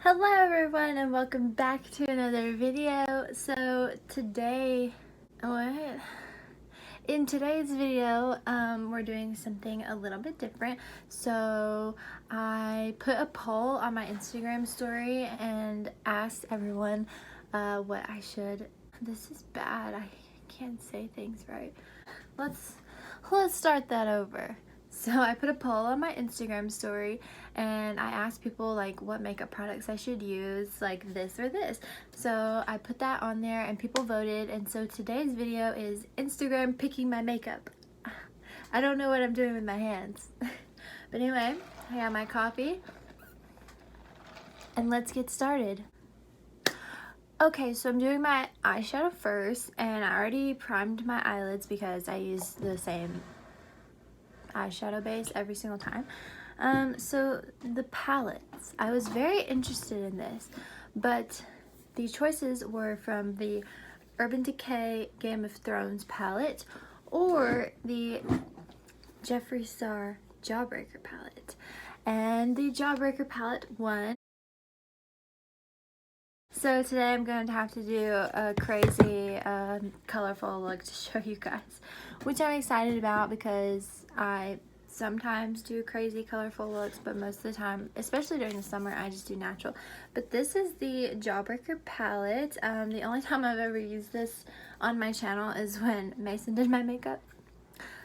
Hello everyone and welcome back to another video. So today, in today's video, we're doing something a little bit different. So I put a poll on my Instagram story and asked everyone what I should, this is bad, I can't say things right. Let's start that over. So I put a poll on my Instagram story and I asked people like what makeup products I should use, like this or this. So I put that on there and people voted, and so today's video is Instagram picking my makeup. I don't know what I'm doing with my hands. But anyway, I got my coffee and let's get started. Okay, so I'm doing my eyeshadow first, and I already primed my eyelids because I use the same eyeshadow base every single time. So the palettes, I was very interested in this, but the choices were from the Urban Decay Game of Thrones palette or the Jeffree Star Jawbreaker palette, and the Jawbreaker palette won. So today I'm going to have to do a crazy colorful look to show you guys, which I'm excited about because I sometimes do crazy colorful looks, but most of the time, especially during the summer, I just do natural. But this is the Jawbreaker palette. The only time I've ever used this on my channel is when Mason did my makeup.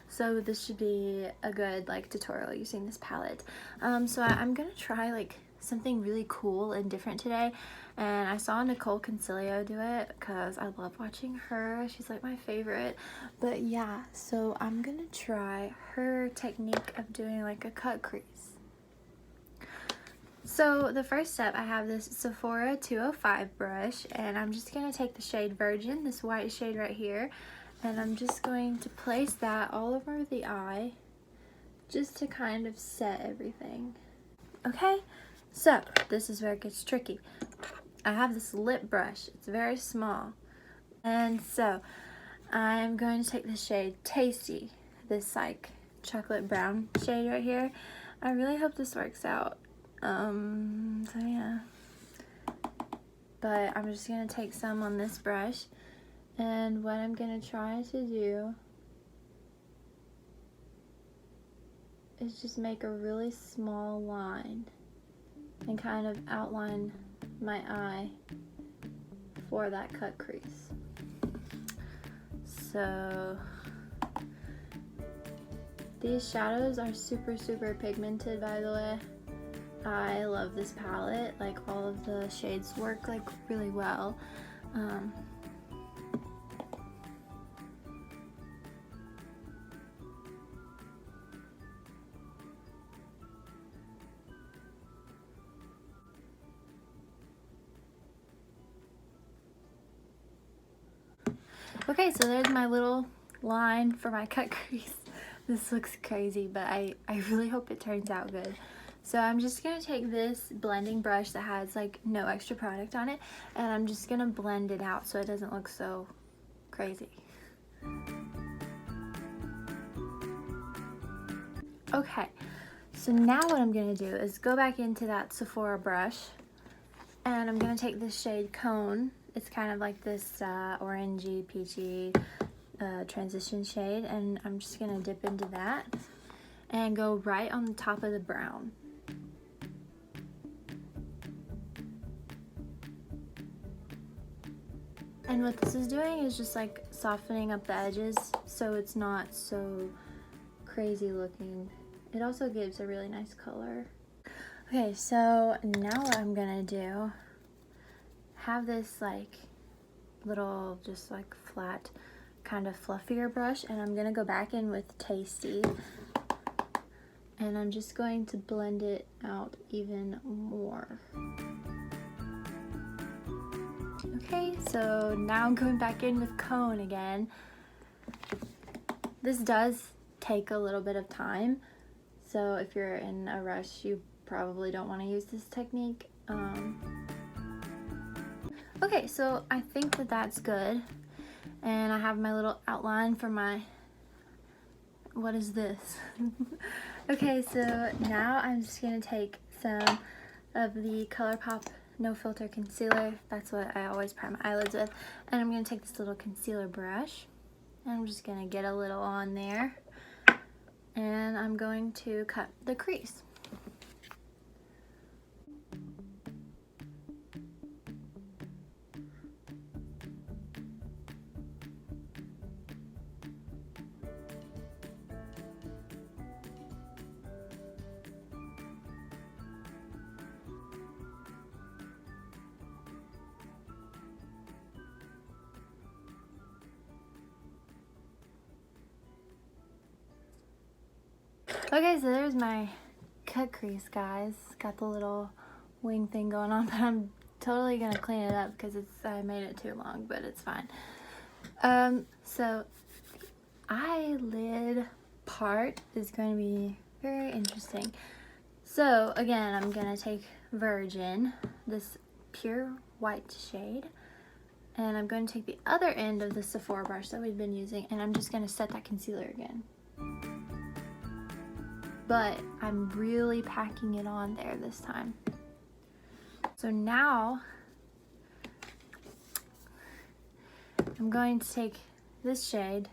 So this should be a good like tutorial using this palette. So I'm gonna try like something really cool and different today, and I saw Nicole Concilio do it because I love watching her. She's like my favorite. But yeah, so I'm gonna try her technique of doing like a cut crease. So the first step, I have this Sephora 205 brush, and I'm just gonna take the shade Virgin, this white shade right here, and I'm just going to place that all over the eye just to kind of set everything. Okay, so this is where it gets tricky. I have this lip brush, it's very small, and so I'm going to take the shade Tasty, this like chocolate brown shade right here. I really hope this works out. So yeah, but I'm just gonna take some on this brush, and what I'm gonna try to do is just make a really small line and kind of outline my eye for that cut crease. So these shadows are super pigmented, by the way. I love this palette, like all of the shades work like really well. Okay, so there's my little line for my cut crease. This looks crazy, but I really hope it turns out good. So I'm just gonna take this blending brush that has like no extra product on it, and I'm just gonna blend it out so it doesn't look so crazy. Okay, so now what I'm gonna do is go back into that Sephora brush, and I'm gonna take this shade Cone. It's kind of like this orangey, peachy transition shade, and I'm just gonna dip into that and go right on the top of the brown. And what this is doing is just like softening up the edges so it's not so crazy looking. It also gives a really nice color. Okay, so now what I'm gonna do, have this like little just like flat kind of fluffier brush, and I'm gonna go back in with Tasty, and I'm just going to blend it out even more. Okay, so now I'm going back in with Cone again. This does take a little bit of time, so if you're in a rush, you probably don't want to use this technique. Okay, so I think that that's good, and I have my little outline for my, what is this? Okay, so now I'm just gonna take some of the ColourPop No Filter Concealer. That's what I always prime my eyelids with. And I'm going to take this little concealer brush, and I'm just going to get a little on there. And I'm going to cut the crease. Okay, so there's my cut crease, guys. Got the little wing thing going on, but I'm totally gonna clean it up because I made it too long, but it's fine. So eyelid part is going to be very interesting. So again, I'm gonna take Virgin, this pure white shade, and I'm going to take the other end of the Sephora brush that we've been using, and I'm just gonna set that concealer again. But I'm really packing it on there this time. So now I'm going to take this shade,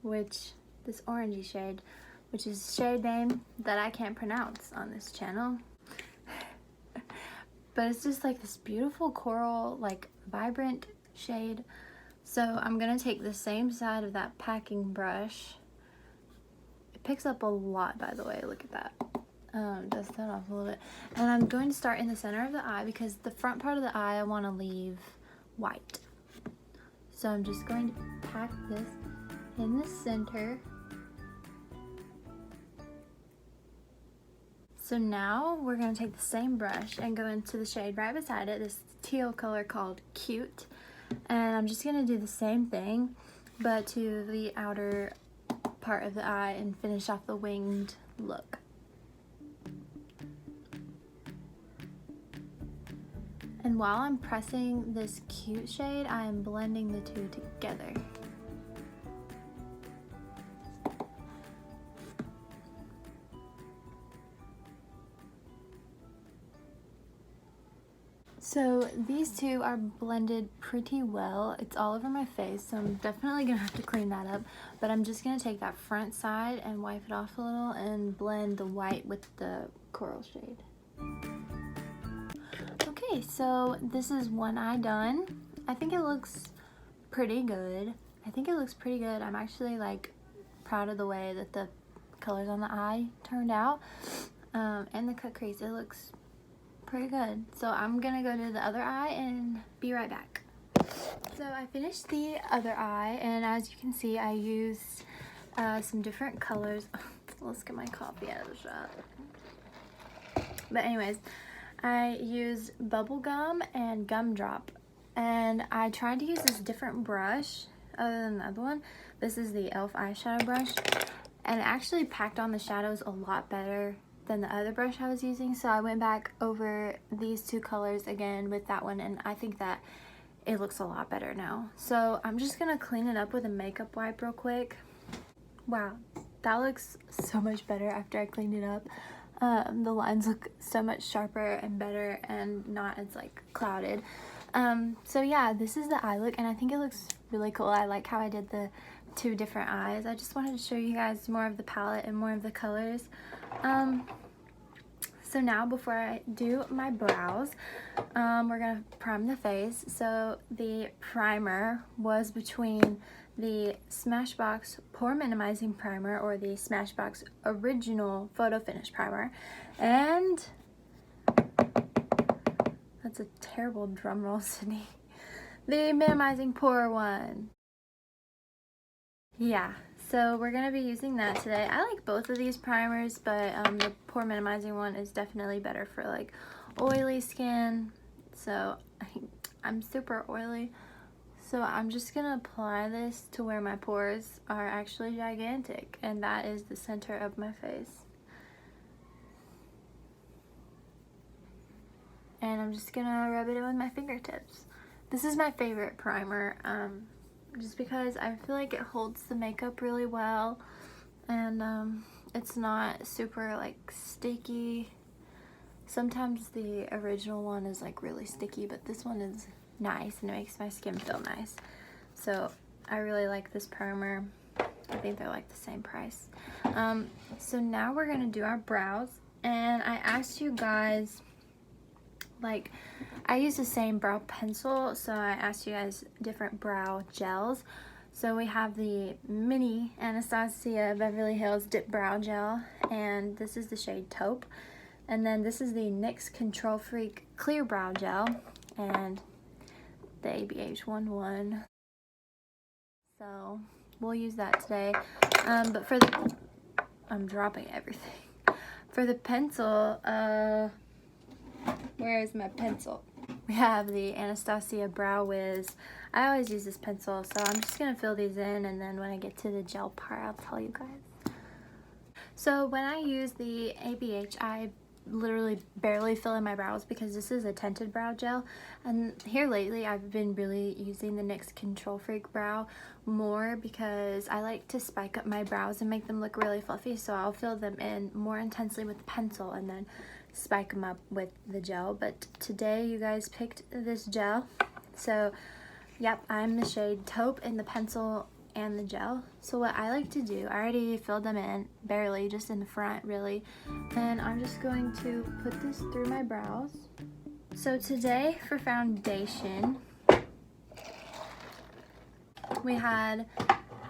this orangey shade, which is a shade name that I can't pronounce on this channel. But it's just like this beautiful coral, like vibrant shade. So I'm gonna take the same side of that packing brush. Picks up a lot, by the way. Look at that. Dust that off a little bit. And I'm going to start in the center of the eye because the front part of the eye I want to leave white. So I'm just going to pack this in the center. So now we're going to take the same brush and go into the shade right beside it, this teal color called Cute. And I'm just going to do the same thing, but to the outer part of the eye and finish off the winged look. And while I'm pressing this Cute shade, I am blending the two together. So these two are blended pretty well. It's all over my face, so I'm definitely gonna have to clean that up. But I'm just gonna take that front side and wipe it off a little and blend the white with the coral shade. Okay, so this is one eye done. I think it looks pretty good. I'm actually like proud of the way that the colors on the eye turned out. And the cut crease, it looks pretty good. So I'm gonna go to the other eye and be right back. So I finished the other eye, and as you can see, I used some different colors. Let's get my coffee out of the shop. But anyways, I used bubblegum and gumdrop, and I tried to use this different brush other than the other one. This is the e.l.f. eyeshadow brush, and it actually packed on the shadows a lot better than the other brush I was using. So I went back over these two colors again with that one, and I think that it looks a lot better now. So I'm just gonna clean it up with a makeup wipe real quick. Wow, that looks so much better after I cleaned it up. The lines look so much sharper and better and not as like clouded. So yeah, this is the eye look, and I think it looks really cool. I like how I did the two different eyes. I just wanted to show you guys more of the palette and more of the colors. So now before I do my brows, we're gonna prime the face. So the primer was between the Smashbox Pore Minimizing Primer or the Smashbox Original Photo Finish Primer, and that's a terrible drum roll, Sydney. The Minimizing Pore one. Yeah, so we're gonna be using that today. I like both of these primers, but the pore minimizing one is definitely better for like oily skin. So I'm super oily, so I'm just gonna apply this to where my pores are actually gigantic, and that is the center of my face. And I'm just gonna rub it in with my fingertips. This is my favorite primer. Just because I feel like it holds the makeup really well, and it's not super like sticky, Sometimes the original one is like really sticky, but this one is nice and it makes my skin feel nice. So I really like this primer. I think they're like the same price. So now we're gonna do our brows, and I asked you guys, like, I use the same brow pencil, so I asked you guys different brow gels. So we have the mini Anastasia Beverly Hills Dip Brow Gel, and this is the shade Taupe. And then this is the NYX Control Freak Clear Brow Gel, and the ABH11. So we'll use that today. But for the, I'm dropping everything. For the pencil, where is my pencil? We have the Anastasia Brow Wiz. I always use this pencil, so I'm just gonna fill these in, and then when I get to the gel part, I'll tell you guys. So when I use the ABH, I literally barely fill in my brows because this is a tinted brow gel, and here lately I've been really using the NYX Control Freak Brow more because I like to spike up my brows and make them look really fluffy, so I'll fill them in more intensely with the pencil and then spike them up with the gel. But today you guys picked this gel, so yep, I'm the shade Taupe in the pencil and the gel. So what I like to do, I already filled them in, barely, just in the front really, and I'm just going to put this through my brows. So today for foundation, we had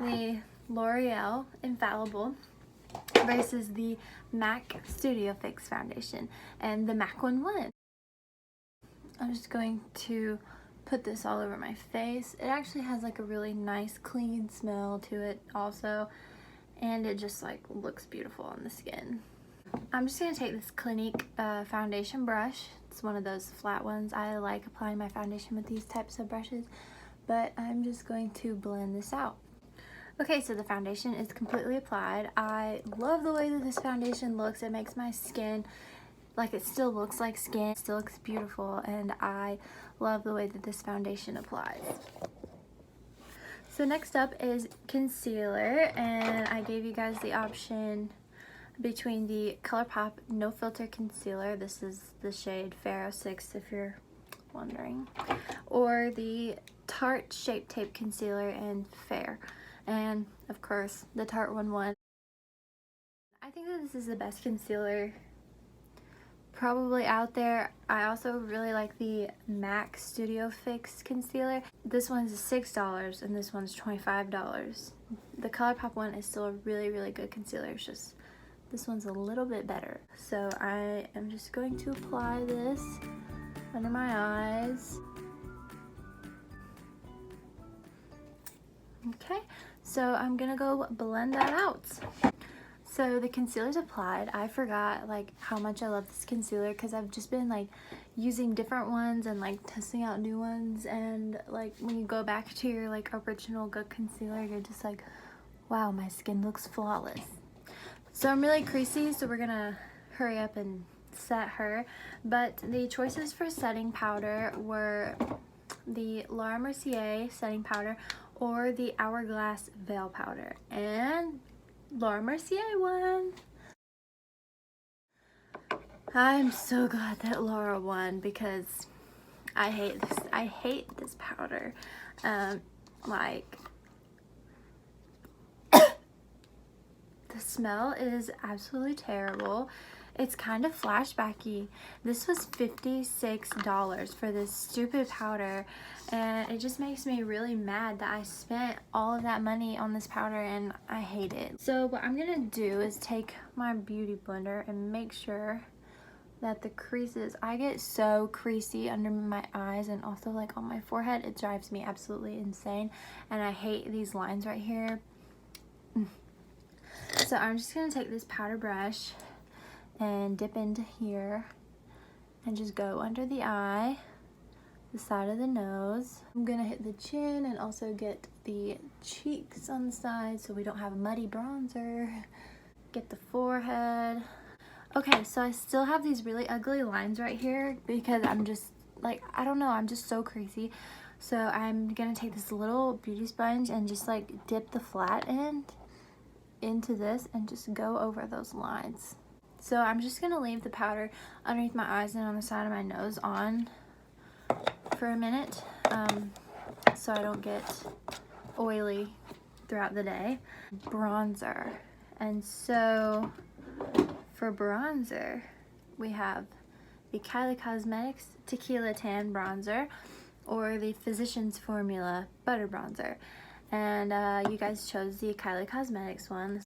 the L'Oreal Infallible versus the MAC Studio Fix foundation, and the MAC one won. I'm just going to put this all over my face. It actually has like a really nice clean smell to it also, and it just like looks beautiful on the skin. I'm just gonna take this Clinique foundation brush. It's one of those flat ones. I like applying my foundation with these types of brushes, but I'm just going to blend this out. Okay, so the foundation is completely applied. I love the way that this foundation looks. It makes my skin, like, it still looks like skin, it still looks beautiful, and I love the way that this foundation applies. So next up is concealer, and I gave you guys the option between the ColourPop No Filter Concealer, this is the shade Fair 06 if you're wondering, or the Tarte Shape Tape Concealer in Fair, and of course the Tarte one won. I think that this is the best concealer probably out there. I also really like the MAC Studio Fix concealer. This one's $6 and this one's $25. The ColourPop one is still a really good concealer. It's just this one's a little bit better. So I am just going to apply this under my eyes. Okay, so I'm gonna go blend that out. So the concealer's applied. I forgot like how much I love this concealer because I've just been like using different ones and like testing out new ones, and like when you go back to your like original good concealer, you're just like, wow, my skin looks flawless. So I'm really creasy, so we're gonna hurry up and set her. But the choices for setting powder were the Laura Mercier setting powder or the Hourglass Veil powder, and Laura Mercier won. I'm so glad that Laura won because I hate this powder. Like, the smell is absolutely terrible. It's kind of flashbacky. This was $56 for this stupid powder, and it just makes me really mad that I spent all of that money on this powder and I hate it. So what I'm gonna do is take my beauty blender and make sure that the creases, I get so creasy under my eyes and also like on my forehead. It drives me absolutely insane, and I hate these lines right here. So I'm just gonna take this powder brush and dip into here and just go under the eye, the side of the nose. I'm gonna hit the chin and also get the cheeks on the side so we don't have a muddy bronzer. Get the forehead. Okay, so I still have these really ugly lines right here because I'm just like, I don't know, I'm just so crazy. So I'm gonna take this little beauty sponge and just like dip the flat end into this and just go over those lines. So I'm just gonna leave the powder underneath my eyes and on the side of my nose on for a minute, so I don't get oily throughout the day. Bronzer. And so for bronzer, we have the Kylie Cosmetics Tequila Tan Bronzer or the Physicians Formula Butter Bronzer. And you guys chose the Kylie Cosmetics one. This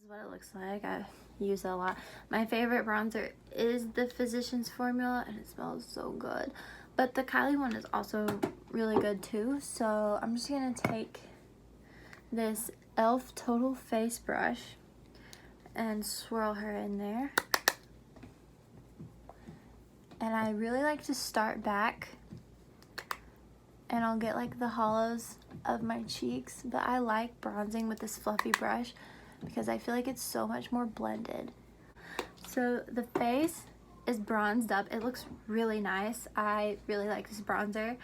is what it looks like. I use it a lot. My favorite bronzer is the Physicians Formula, and it smells so good. But the Kylie one is also really good too. So I'm just gonna take this e.l.f. Total Face Brush and swirl her in there. And I really like to start back, and I'll get like the hollows of my cheeks, but I like bronzing with this fluffy brush because I feel like it's so much more blended. So the face is bronzed up. It looks really nice. I really like this bronzer.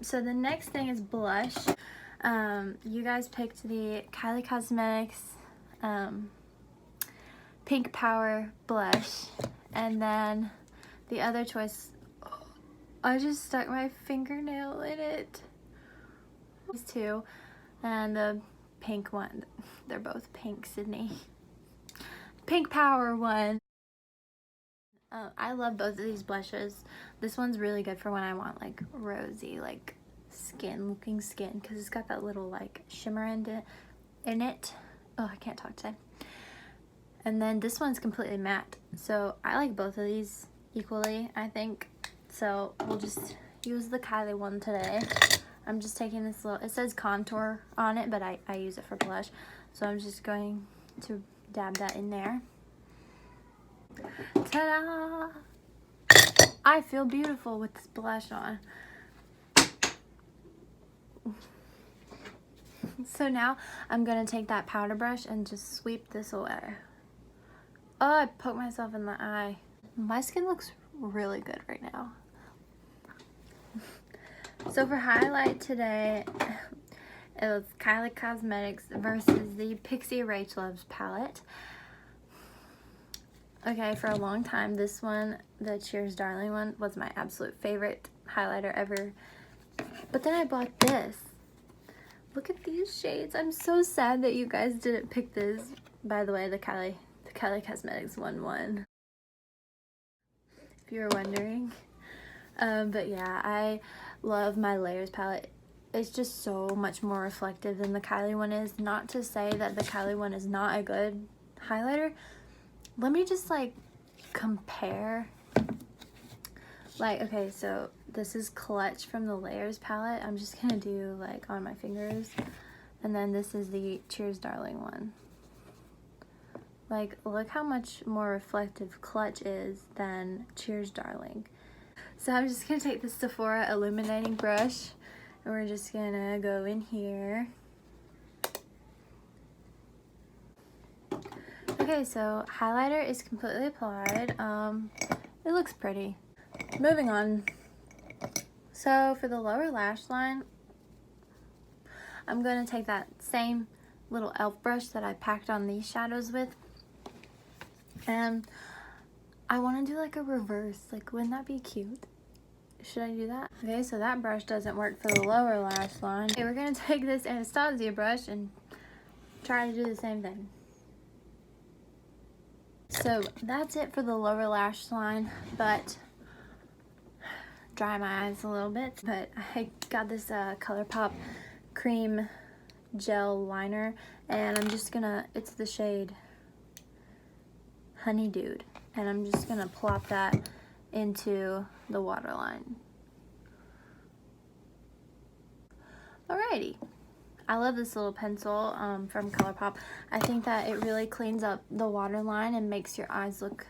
So the next thing is blush. You guys picked the Kylie Cosmetics Pink Power blush, and then the other choice, I just stuck my fingernail in it. These two, and the pink one, they're both pink, Sydney. Pink Power one. I love both of these blushes. This one's really good for when I want like rosy, like looking skin, because it's got that little like shimmer in it. Oh, I can't talk today. And then this one's completely matte. So I like both of these equally, I think. So we'll just use the Kylie one today. I'm just taking this little, it says contour on it, but I use it for blush. So I'm just going to dab that in there. Ta-da! I feel beautiful with this blush on. So now I'm gonna take that powder brush and just sweep this away. Oh, I poked myself in the eye. My skin looks really good right now. So for highlight today, it was Kylie Cosmetics versus the Pixie Rach Loves palette. Okay, for a long time, this one, the Cheers Darling one, was my absolute favorite highlighter ever. But then I bought this. Look at these shades. I'm so sad that you guys didn't pick this. By the way, the Kylie Cosmetics one won, if you were wondering. But yeah, I love my Layers palette. It's just so much more reflective than the Kylie one is. Not to say that the Kylie one is not a good highlighter. Let me just like compare. Like, okay, so this is Clutch from the Layers palette. I'm just gonna do like on my fingers. And then this is the Cheers Darling one. Like, look how much more reflective Clutch is than Cheers Darling. So I'm just gonna take the Sephora illuminating brush, and we're just gonna go in here. Okay, so highlighter is completely applied. It looks pretty. Moving on. So for the lower lash line, I'm gonna take that same little e.l.f. brush that I packed on these shadows with, and I want to do like a reverse. Like, wouldn't that be cute? Should I do that? Okay, so that brush doesn't work for the lower lash line. Okay, we're gonna take this Anastasia brush and try to do the same thing. So that's it for the lower lash line, but dry my eyes a little bit. But I got this ColourPop cream gel liner, and I'm just gonna, it's the shade Honey Dude, and I'm just gonna plop that into the waterline. Alrighty. I love this little pencil from ColourPop. I think that it really cleans up the waterline and makes your eyes look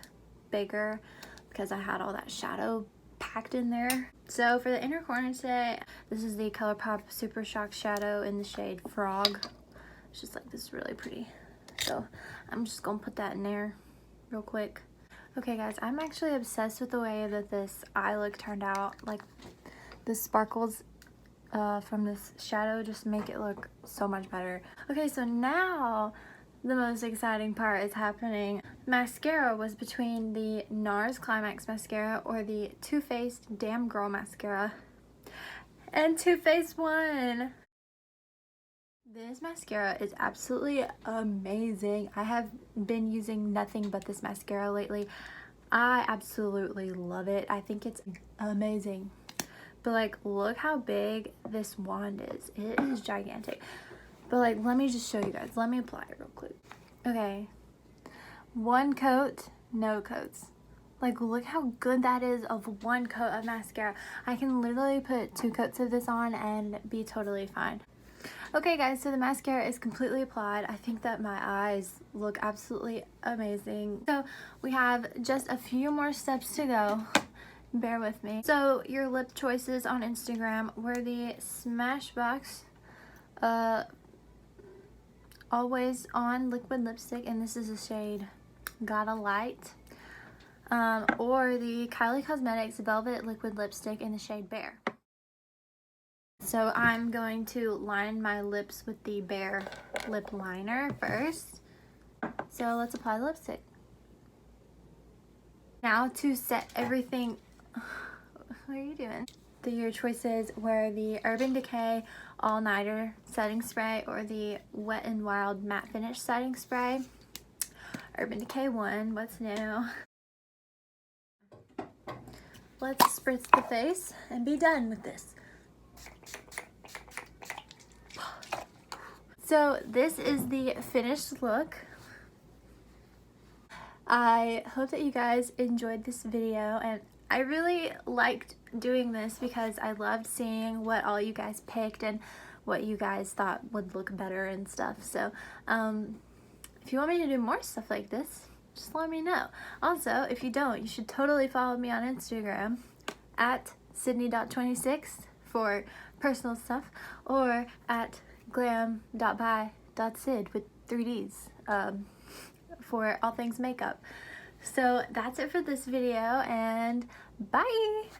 bigger because I had all that shadow packed in there. So for the inner corner today, this is the ColourPop Super Shock Shadow in the shade Frog. It's just like this really pretty. So I'm just gonna put that in there real quick. Okay guys, I'm actually obsessed with the way that this eye look turned out. Like the sparkles from this shadow just make it look so much better. Okay, so now the most exciting part is happening. Mascara was between the NARS Climax mascara or the Too Faced Damn Girl mascara. And Too Faced won! This mascara is absolutely amazing. I have been using nothing but this mascara lately. I absolutely love it. I think it's amazing. But like, look how big this wand is. It is gigantic. But like, let me just show you guys. Let me apply it real quick. Okay. One coat, no coats. Like, look how good that is of one coat of mascara. I can literally put 2 coats of this on and be totally fine. Okay guys, so the mascara is completely applied. I think that my eyes look absolutely amazing. So we have just a few more steps to go. Bear with me. So your lip choices on Instagram were the Smashbox Always On liquid lipstick, and this is the shade Gotta Light. Or the Kylie Cosmetics Velvet liquid lipstick in the shade Bare. So I'm going to line my lips with the Bare lip liner first. So let's apply the lipstick. Now to set everything, what are you doing? Your choices were the Urban Decay All Nighter Setting Spray or the Wet n Wild Matte Finish Setting Spray. Urban Decay won. What's new? Let's spritz the face and be done with this. So this is the finished look. I hope that you guys enjoyed this video, and I really liked doing this because I loved seeing what all you guys picked and what you guys thought would look better and stuff. So if you want me to do more stuff like this, just let me know. Also, if you don't, you should totally follow me on Instagram at Sydney.26 for personal stuff, or at glam.by.sid with 3 Ds for all things makeup. So that's it for this video, and bye!